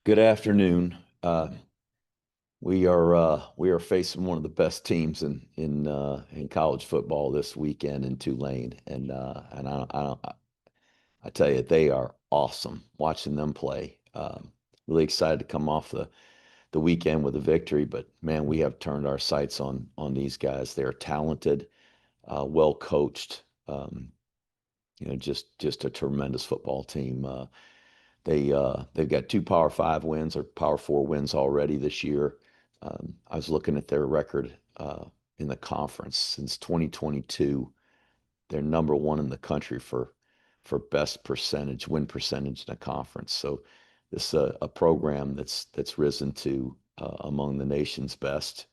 Good afternoon. We are facing one of the best teams in college football this weekend in Tulane, and I tell you they are awesome. Watching them play, really excited to come off the weekend with a victory. But man, we have turned our sights on these guys. They are talented, well coached. Just a tremendous football team. They've got two Power Five wins or Power Four wins already this year. I was looking at their record in the conference since 2022. They're number one in the country for best percentage, win percentage in the conference. So this is a program that's risen to among the nation's best.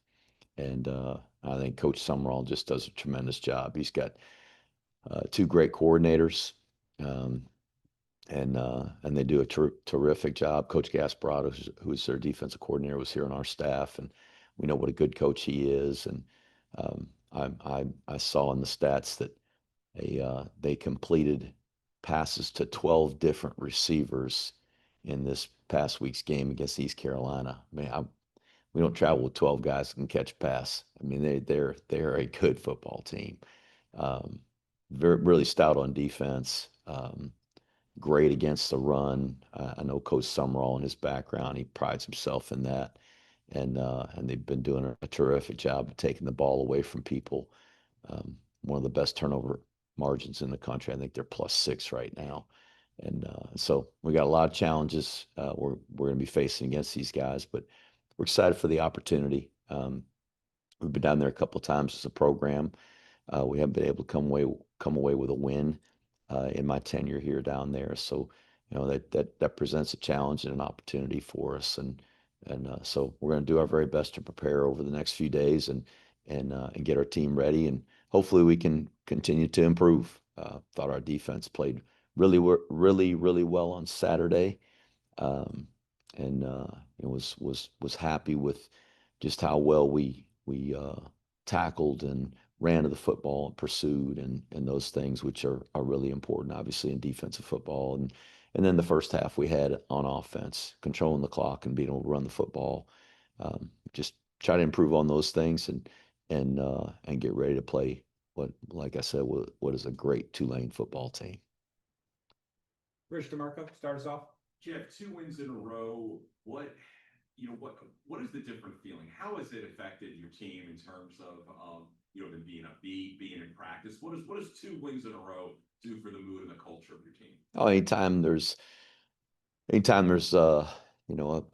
And I think Coach Summerall just does a tremendous job. He's got two great coordinators. Um, and they do a terrific job. Coach Gasparotto, who's their defensive coordinator, was here on our staff, and we know what a good coach he is. And I saw in the stats that they completed passes to 12 different receivers in this past week's game against East Carolina. We don't travel with 12 guys who can catch a pass. I mean, they're a good football team. Um, really stout on defense. Great against the run. I know Coach Summerall and his background, he prides himself in that. And they've been doing a terrific job of taking the ball away from people. One of the best turnover margins in the country. I think they're +6 right now. And so we got a lot of challenges we're going to be facing against these guys, but we're excited for the opportunity. We've been down there a couple of times as a program. We haven't been able to come away with a win in my tenure here down there. So, that presents a challenge and an opportunity for us. And so we're going to do our very best to prepare over the next few days and get our team ready. And hopefully we can continue to improve. Thought our defense played really well on Saturday. Um, and was happy with just how well we tackled and ran to the football and pursued and those things which are really important, obviously, in defensive football. And then the first half we had on offense, controlling the clock and being able to run the football. Just try to improve on those things and get ready to play like I said, what is a great Tulane football team. Rich DeMarco, start us off. Jeff, two wins in a row. What is the different feeling? How has it affected your team in terms of them being upbeat, being in practice? What does two wins in a row do for the mood and the culture of your team? Oh, anytime there's you know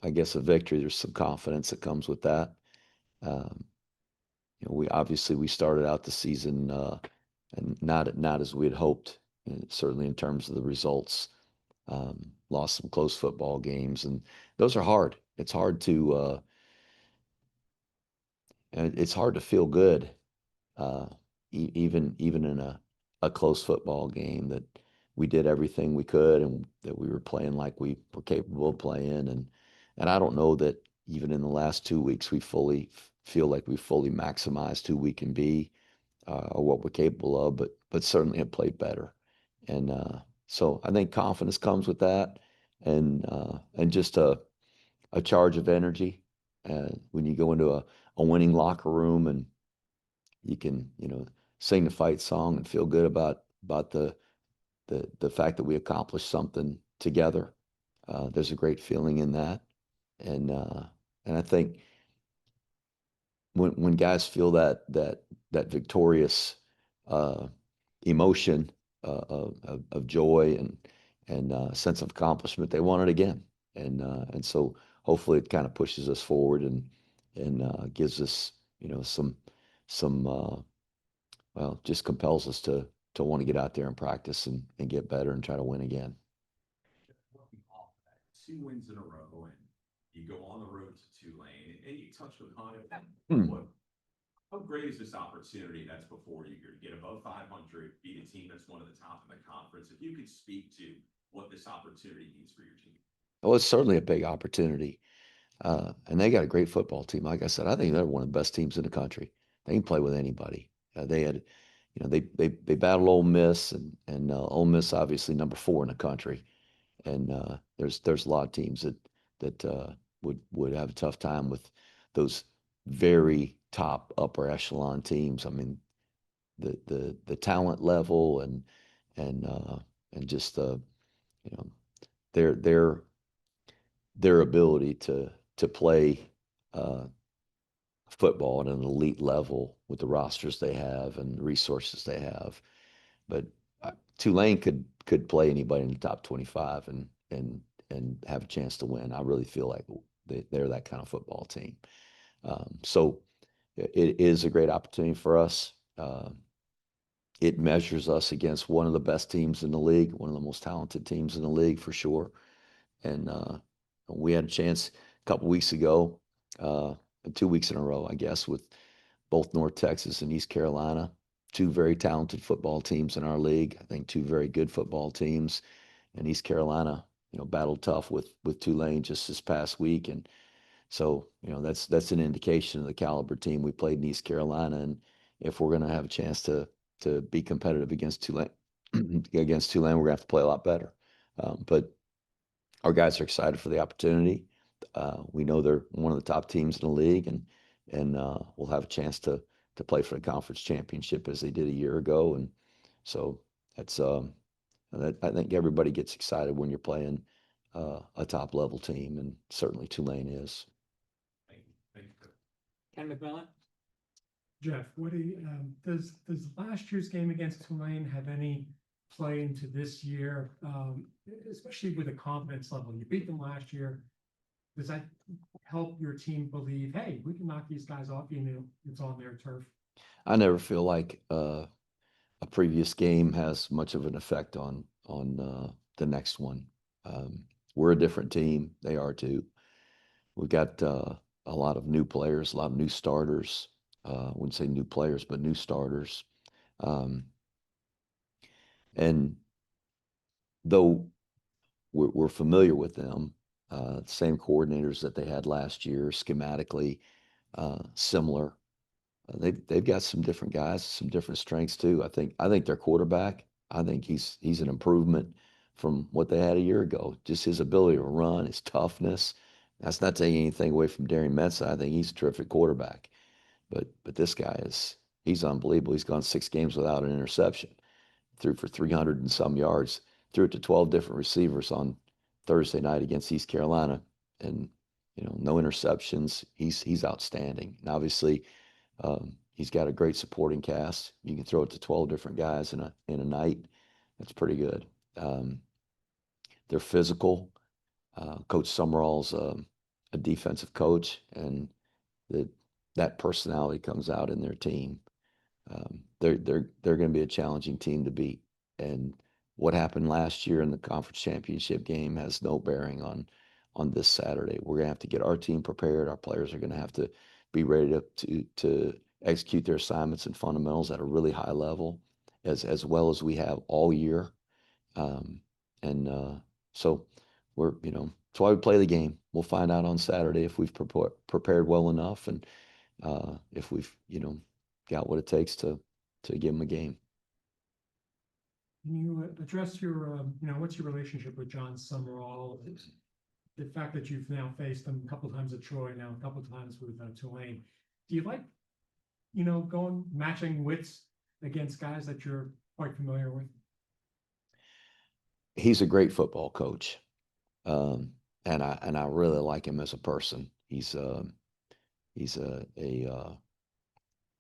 I guess a victory, there's some confidence that comes with that. Um, we started out the season and not as we had hoped, and certainly in terms of the results. Lost some close football games, and those are hard. It's hard to feel good, uh, even in a close football game that we did everything we could and that we were playing like we were capable of playing. And I don't know that even in the last 2 weeks we fully feel like we fully maximized who we can be or what we're capable of, but certainly have played better. And so I think confidence comes with that, and just a charge of energy. When you go into a winning locker room and you can, sing the fight song and feel good about the fact that we accomplished something together. There's a great feeling in that, and uh, and I think when guys feel that victorious uh, emotion of joy and sense of accomplishment, they want it again, and so hopefully it kind of pushes us forward and gives us some well, just compels us to want to get out there and practice and get better and try to win again. Working off that, two wins in a row, and you go on the road to Tulane, and you touched upon it. Hmm. What How great is this opportunity that's before you to get above 500, beat a team that's one of the top in the conference? If you could speak to what this opportunity means for your team. Well, it's certainly a big opportunity. And they got a great football team. Like I said, I think they're one of the best teams in the country. They can play with anybody. They had, they battled Ole Miss, and Ole Miss obviously number 4 in the country, and there's a lot of teams that would have a tough time with those very top upper echelon teams. I mean, the talent level and just the you know their their their ability to play uh, football at an elite level with the rosters they have and the resources they have. But Tulane could play anybody in the top 25 and have a chance to win. I really feel like they're that kind of football team. So it is a great opportunity for us. It measures us against one of the best teams in the league, one of the most talented teams in the league for sure. And we had a chance a couple weeks ago, 2 weeks in a row, I guess, with both North Texas and East Carolina, two very talented football teams in our league. I think two very good football teams. And East Carolina, battled tough with Tulane just this past week. And so, that's an indication of the caliber team we played in East Carolina. And if we're going to have a chance to be competitive against Tulane, we're going to have to play a lot better. But our guys are excited for the opportunity. We know they're one of the top teams in the league, and we'll have a chance to play for the conference championship as they did a year ago. And so that's I think everybody gets excited when you're playing a top level team, and certainly Tulane is. Thank you. Thank you. Ken McMillan? Jeff, what do you, does last year's game against Tulane have any play into this year, especially with the confidence level? You beat them last year. Does that help your team believe, hey, we can knock these guys off, it's on their turf? I never feel like a previous game has much of an effect on the next one. We're a different team; they are too. We've got a lot of new players, a lot of new starters. I wouldn't say new players, but new starters. Um, and though we're familiar with them, same coordinators that they had last year, schematically similar. They've got some different guys, some different strengths too. I think their quarterback, I think he's an improvement from what they had a year ago. Just his ability to run, his toughness. That's not taking anything away from Darian Mensah. I think he's a terrific quarterback. But this guy he's unbelievable. He's gone 6 games without an interception. Threw for 300 and some yards. Threw it to 12 different receivers on Thursday night against East Carolina, and no interceptions. He's outstanding. And obviously, he's got a great supporting cast. You can throw it to 12 different guys in a night. That's pretty good. They're physical. Coach Summerall's a defensive coach, and that personality comes out in their team. They're going to be a challenging team to beat. And what happened last year in the conference championship game has no bearing on this Saturday. We're going to have to get our team prepared. Our players are going to have to be ready to execute their assignments and fundamentals at a really high level, as well as we have all year. And so that's why we play the game. We'll find out on Saturday if we've prepared well enough, and if we've got what it takes to give them a game. Can you address what's your relationship with John Summerall? The fact that you've now faced him a couple times at Troy, now a couple times with Tulane. Do you like, going matching wits against guys that you're quite familiar with? He's a great football coach, and I really like him as a person. He's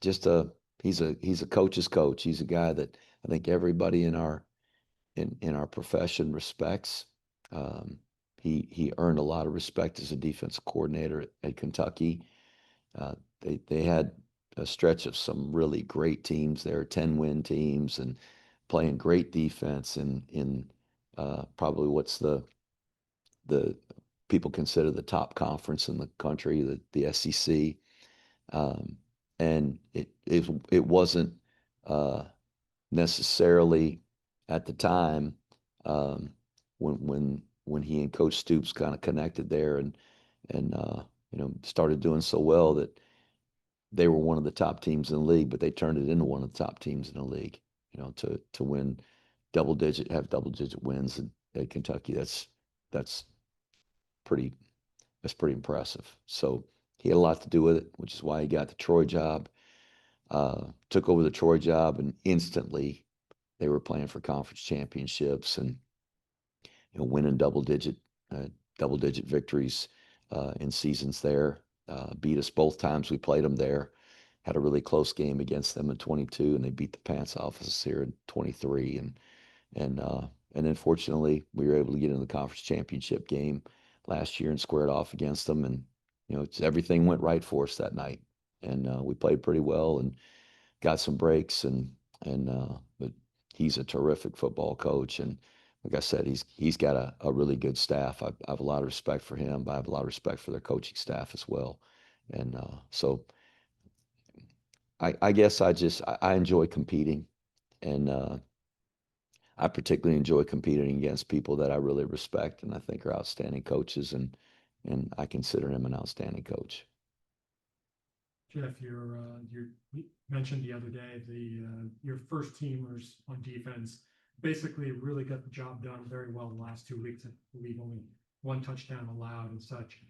just a he's a coach's coach. He's a guy that I think everybody in our profession respects. He earned a lot of respect as a defensive coordinator at Kentucky. They had a stretch of some really great teams there, 10-win teams, and playing great defense in probably what's the people consider the top conference in the country, the SEC. Um, and it wasn't necessarily at the time um, when he and Coach Stoops kind of connected there and started doing so well that they were one of the top teams in the league, but they turned it into one of the top teams in the league, to win have double digit wins at Kentucky. That's pretty pretty impressive. So he had a lot to do with it, which is why he got the Troy job. Took over the Troy job, and instantly they were playing for conference championships and winning double digit victories in seasons there. Beat us both times we played them there. Had a really close game against them in 22, and they beat the pants off us here in 23. And then fortunately we were able to get in the conference championship game last year and squared off against them. And everything went right for us that night, and we played pretty well and got some breaks. But he's a terrific football coach, and like I said, he's got a really good staff. I have a lot of respect for him, but I have a lot of respect for their coaching staff as well. And so I guess I enjoy competing, and I particularly enjoy competing against people that I really respect and I think are outstanding coaches, and I consider him an outstanding coach. Jeff, you mentioned the other day your first teamers on defense basically really got the job done very well the last 2 weeks. I believe only one touchdown allowed and such.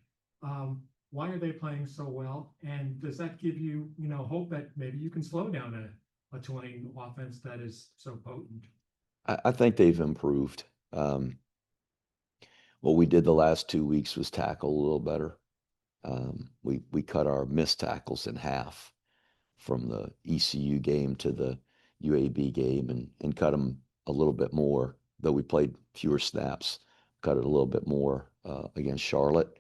Why are they playing so well? And does that give you, hope that maybe you can slow down a Tulane offense that is so potent? I think they've improved. What we did the last 2 weeks was tackle a little better. We cut our missed tackles in half from the ECU game to the UAB game, and cut them a little bit more, though we played fewer snaps, cut it a little bit more against Charlotte.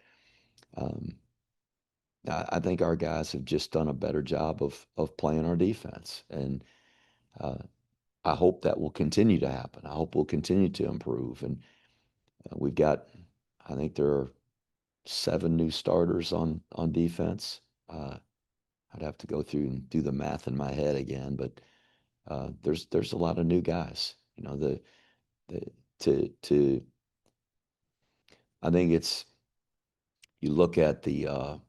I think our guys have just done a better job of playing our defense, and I hope that will continue to happen. I hope we'll continue to improve. And we've got, I think there are 7 new starters on defense. I'd have to go through and do the math in my head again, but there's a lot of new guys. To I think it's, you look at the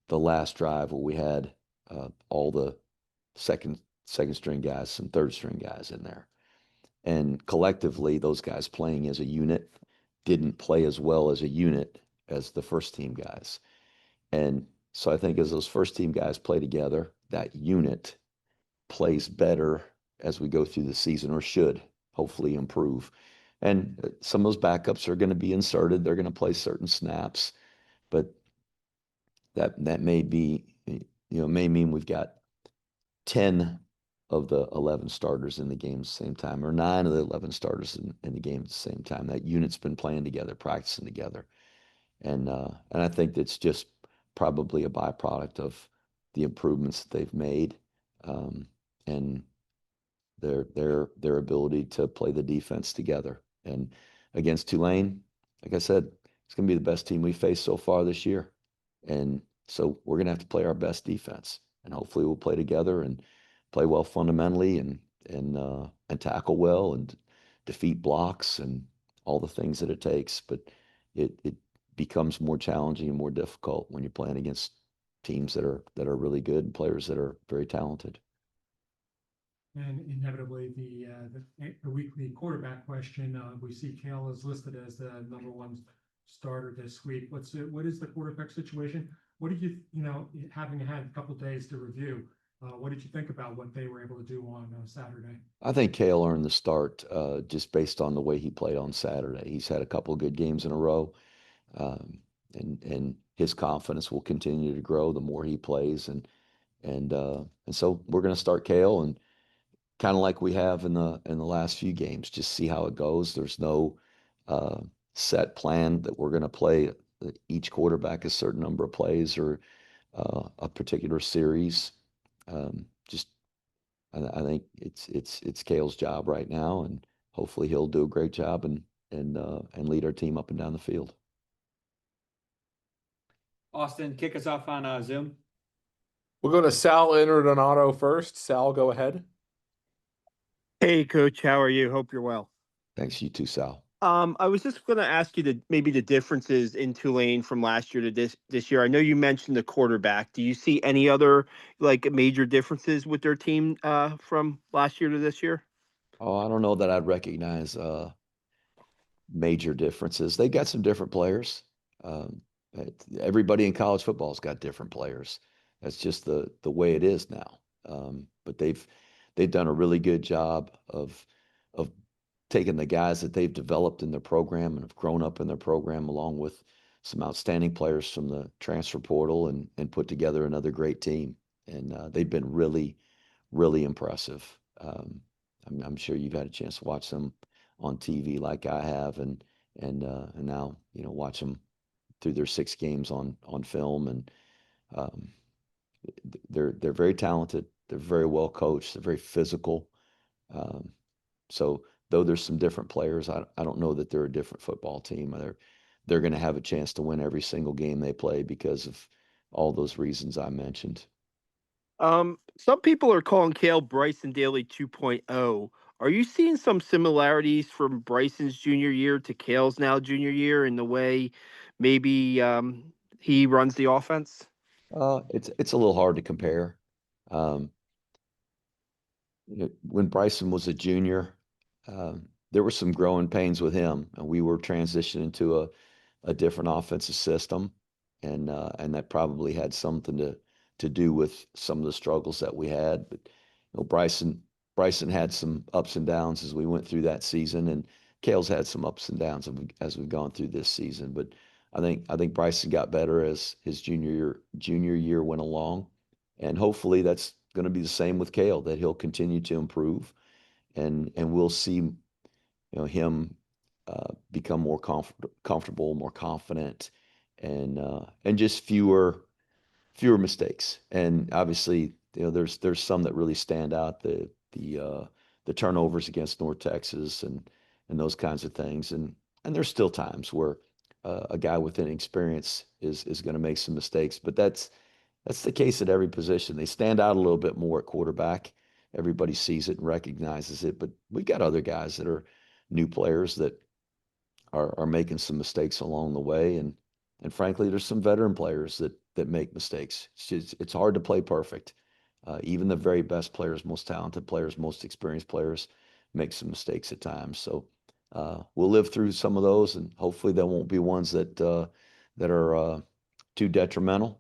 last drive where we had all the second string guys, some third string guys in there, and collectively those guys playing as a unit didn't play as well as a unit as the first team guys. And so I think as those first team guys play together, that unit plays better as we go through the season, or should hopefully improve. And some of those backups are going to be inserted. They're going to play certain snaps, but that may be, may mean we've got 10 of the 11 starters in the game at the same time, or 9 of the 11 starters in the game at the same time. That unit's been playing together, practicing together. And I think that's just probably a byproduct of the improvements that they've made, and their ability to play the defense together. And against Tulane, like I said, it's going to be the best team we faced so far this year. And so we're going to have to play our best defense, and hopefully we'll play together and play well fundamentally, and tackle well and defeat blocks and all the things that it takes. But it becomes more challenging and more difficult when you're playing against teams that are really good and players that are very talented. And inevitably, the weekly quarterback question, we see Kale is listed as the #1 starter this week. What is the quarterback situation? What did you, having had a couple of days to review, what did you think about what they were able to do on Saturday? I think Kale earned the start just based on the way he played on Saturday. He's had a couple of good games in a row, and his confidence will continue to grow the more he plays. And so we're going to start Kale, and kind of like we have in the last few games, just see how it goes. There's no set plan that we're going to play each quarterback a certain number of plays, or a particular series. Just I think it's Kale's job right now, and hopefully he'll do a great job and lead our team up and down the field. Austin, kick us off on Zoom. We'll go to Sal Interdonato first. Sal, go ahead. Hey, Coach, how are you? Hope you're well. Thanks, you too, Sal. I was just going to ask you maybe the differences in Tulane from last year to this year. I know you mentioned the quarterback. Do you see any other major differences with their team from last year to this year? Oh, I don't know that I'd recognize major differences. They got some different players. Um, Everybody in college football's got different players. That's just the way it is now. But they've done a really good job of taking the guys that they've developed in their program and have grown up in their program, along with some outstanding players from the transfer portal, and put together another great team. And they've been really, really impressive. I'm sure you've had a chance to watch them on TV like I have, and now watch them through their 6 games on film, and um, they're very talented. They're very well coached. They're very physical. Um, so though there's some different players, I don't know that they're a different football team. They're going to have a chance to win every single game they play because of all those reasons I mentioned. Some people are calling Kale Bryson Daly 2.0. Are you seeing some similarities from Bryson's junior year to Kale's now junior year in the way maybe he runs the offense? It's a little hard to compare. Um, when Bryson was a junior, there were some growing pains with him, and we were transitioning to a different offensive system, and that probably had something to do with some of the struggles that we had. But Bryson had some ups and downs as we went through that season, and Kale's had some ups and downs as we've gone through this season. But I think Bryson got better as his junior year went along, and hopefully that's going to be the same with Kale, that he'll continue to improve, and we'll see him become more comfortable, more confident, and just fewer mistakes. And obviously, there's some that really stand out, the turnovers against North Texas, and those kinds of things. And there's still times where a guy with inexperience is going to make some mistakes, but that's the case at every position. They stand out a little bit more at quarterback. Everybody sees it and recognizes it, but we've got other guys that are new players that are making some mistakes along the way, and frankly, there's some veteran players that make mistakes. It's hard to play perfect. Even the very best players, most talented players, most experienced players make some mistakes at times. So we'll live through some of those, and hopefully there won't be ones that are too detrimental.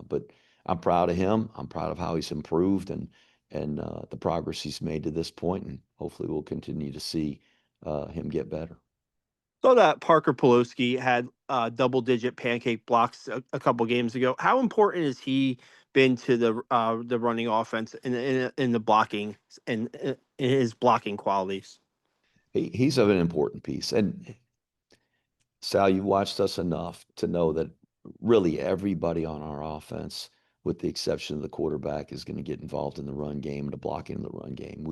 But I'm proud of him. I'm proud of how he's improved, and the progress he's made to this point, and hopefully we'll continue to see him get better. Saw that Parker Poloski had double-digit pancake blocks a couple games ago. How important has he been to the running offense in the blocking and in his blocking qualities? He's of an important piece. And Sal, you've watched us enough to know that really everybody on our offense, with the exception of the quarterback, is going to get involved in the run game and the blocking of the run game.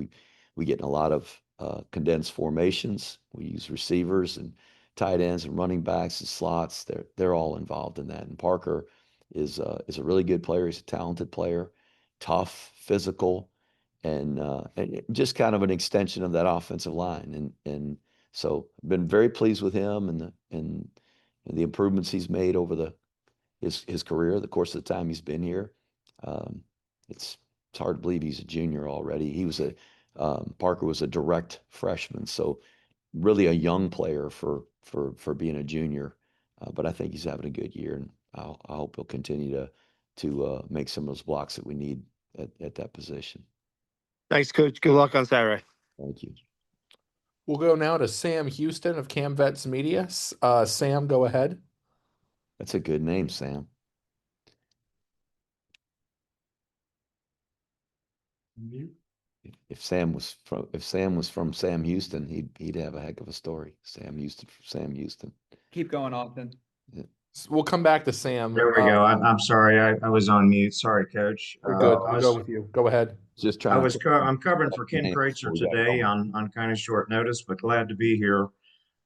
We get in a lot of condensed formations. We use receivers and tight ends and running backs and slots. They're all involved in that. And Parker is a really good player. He's a talented player, tough, physical, and just kind of an extension of that offensive line. And so I've been very pleased with him and the improvements he's made over his career, the course of the time he's been here. Um, it's hard to believe he's a junior already. Parker was a direct freshman, so really a young player for being a junior. But I think he's having a good year, and I hope he'll continue to make some of those blocks that we need at that position. Thanks, Coach. Good luck on Saturday. Thank you. We'll go now to Sam Houston of Cam Vets Media. Sam, go ahead. That's a good name, Sam. If Sam was from Sam Houston, he'd have a heck of a story. Sam Houston from Sam Houston. Keep going, Austin. We'll come back to Sam. There we go. I'm sorry. I was on mute. Sorry, Coach. We're good. I We'll go was, with you. Go ahead. Just trying to. I'm covering for Ken names Kreitzer before we got today going. on kind of short notice, but glad to be here.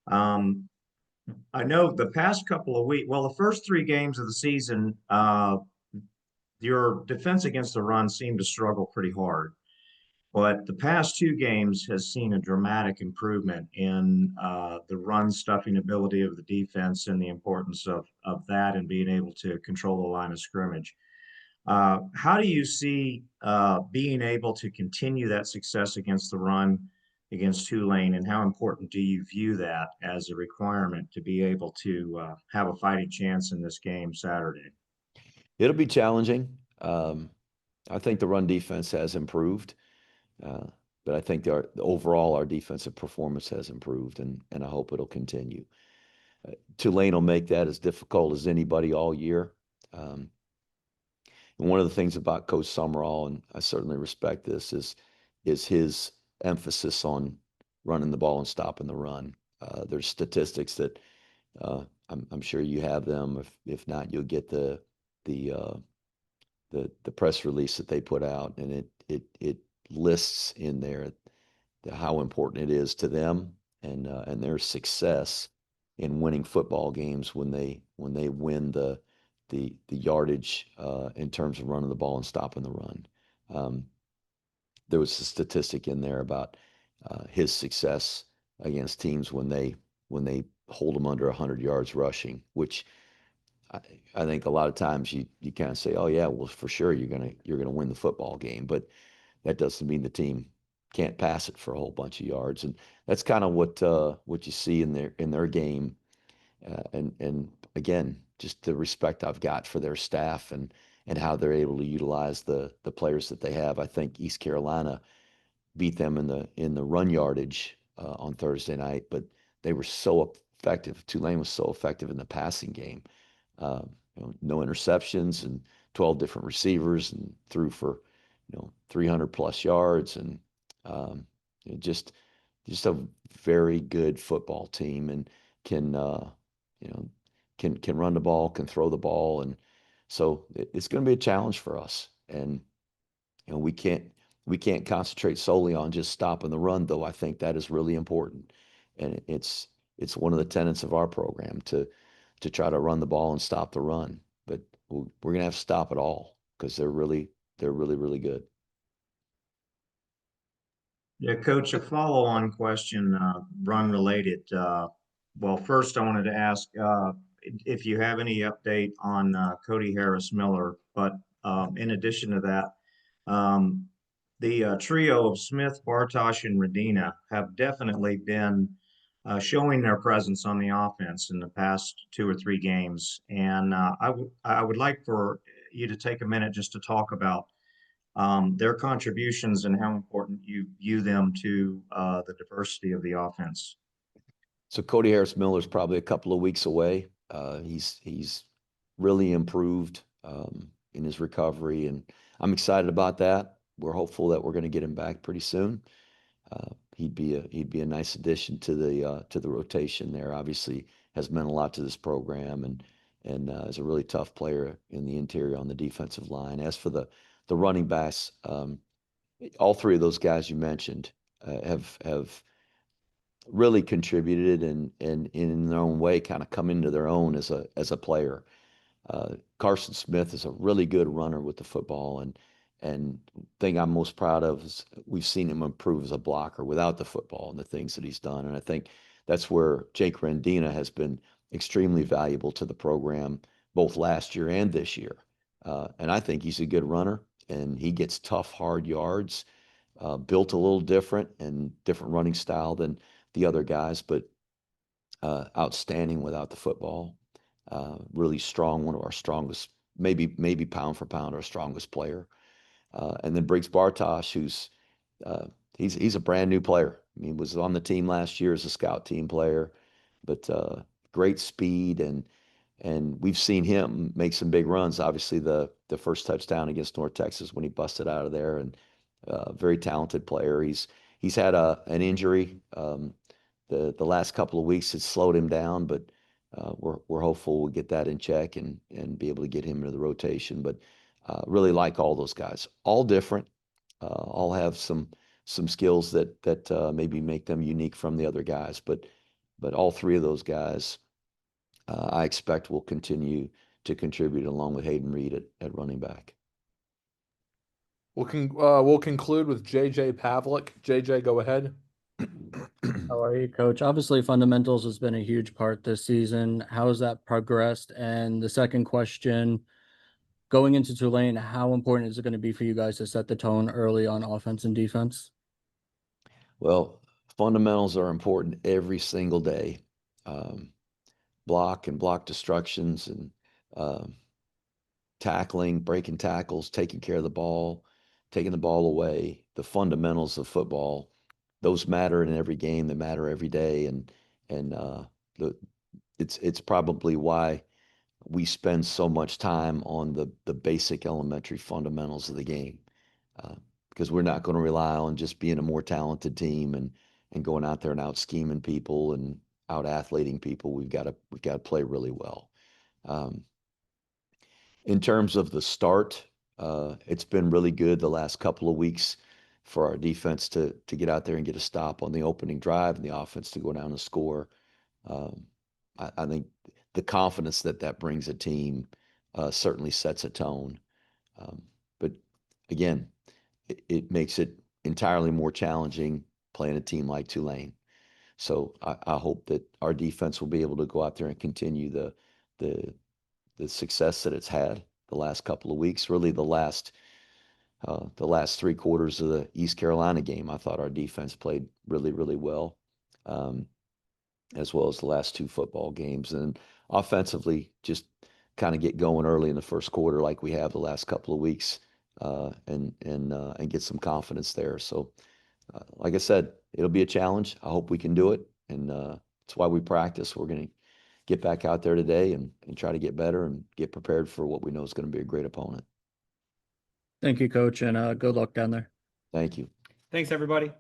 I know the past couple of weeks, well, the first 3 games of the season, your defense against the run seemed to struggle pretty hard. But the past 2 games has seen a dramatic improvement in the run stuffing ability of the defense and the importance of that and being able to control the line of scrimmage. How do you see being able to continue that success against the run against Tulane, and how important do you view that as a requirement to be able to have a fighting chance in this game Saturday? It'll be challenging. I think the run defense has improved, uh, but I think overall our defensive performance has improved, and I hope it'll continue. Tulane will make that as difficult as anybody all year. Um, and one of the things about Coach Summerall, and I certainly respect this, is his emphasis on running the ball and stopping the run. There's statistics that I'm sure you have them. If not, you'll get the the press release that they put out, and it lists in there how important it is to them and their success in winning football games when they win the yardage in terms of running the ball and stopping the run. Um, there was a statistic in there about his success against teams when they hold them under 100 yards rushing, which I, I think a lot of times you kind of say, oh yeah, well for sure you're gonna win the football game, but that doesn't mean the team can't pass it for a whole bunch of yards, and that's kind of what you see in their game, and again, just the respect I've got for their staff and how they're able to utilize the players that they have. I think East Carolina beat them in the run yardage on Thursday night, but they were so effective. Tulane was so effective in the passing game. No interceptions and 12 different receivers and threw for 300 plus yards and um, just a very good football team and can you know can run the ball, can throw the ball, and so it's going to be a challenge for us. And we can't concentrate solely on just stopping the run, though I think that is really important. And it's one of the tenets of our program to try to run the ball and stop the run. But we're gonna have to stop it all because they're really good. Yeah, Coach, a follow-on question, run related. Well, first I wanted to ask if you have any update on Cody Harris Miller, but in addition to that, um, the trio of Smith, Bartosh, and Radina have definitely been showing their presence on the offense in the past 2 or 3 games, and I would like for you to take a minute just to talk about their contributions and how important you view them to the diversity of the offense. So Cody Harris Miller is probably a couple of weeks away. He's really improved in his recovery, and I'm excited about that. We're hopeful that we're going to get him back pretty soon. He'd be a nice addition to the rotation there. Obviously, has meant a lot to this program, and is a really tough player in the interior on the defensive line. As for the running backs, all three of those guys you mentioned have really contributed and in their own way kind of come into their own as a player. Carson Smith is a really good runner with the football, and thing I'm most proud of is we've seen him improve as a blocker without the football and the things that he's done. And I think that's where Jake Rendina has been extremely valuable to the program both last year and this year. And I think he's a good runner, and he gets tough, hard yards. Built a little different and different running style than the other guys, but outstanding without the football. Really strong, one of our strongest, maybe pound for pound, our strongest player. And then Briggs Bartosh, who's uh, he's a brand new player. I mean, he was on the team last year as a scout team player, but great speed and we've seen him make some big runs. Obviously, the first touchdown against North Texas when he busted out of there, and very talented player. He's had an injury. The last couple of weeks has slowed him down, but we're hopeful we'll get that in check and be able to get him into the rotation. But really like all those guys, all different, all have some skills that maybe make them unique from the other guys. But all three of those guys, I expect will continue to contribute along with Hayden Reed at running back. We'll conclude with JJ Pavlik. JJ, go ahead. How are you, Coach? Obviously, fundamentals has been a huge part this season. How has that progressed? And the second question, going into Tulane, how important is it going to be for you guys to set the tone early on offense and defense? Well, fundamentals are important every single day. Block and block destructions and tackling, breaking tackles, taking care of the ball, taking the ball away. The fundamentals of football, those matter in every game. They matter every day, and the it's probably why we spend so much time on the basic elementary fundamentals of the game, because we're not going to rely on just being a more talented team and going out there and out scheming people and out athleting people. We've got to play really well. In terms of the start, it's been really good the last couple of weeks for our defense to get out there and get a stop on the opening drive and the offense to go down and score. I think the confidence that brings a team certainly sets a tone. But again, it makes it entirely more challenging playing a team like Tulane. So I hope that our defense will be able to go out there and continue the success that it's had the last couple of weeks. Really, the last 3 quarters of the East Carolina game, I thought our defense played really, really well, as well as the last 2 football games. And offensively, just kind of get going early in the first quarter like we have the last couple of weeks, and get some confidence there. So, like I said, it'll be a challenge. I hope we can do it, and that's why we practice. We're going to get back out there today and try to get better and get prepared for what we know is going to be a great opponent. Thank you, Coach, and good luck down there. Thank you. Thanks, everybody.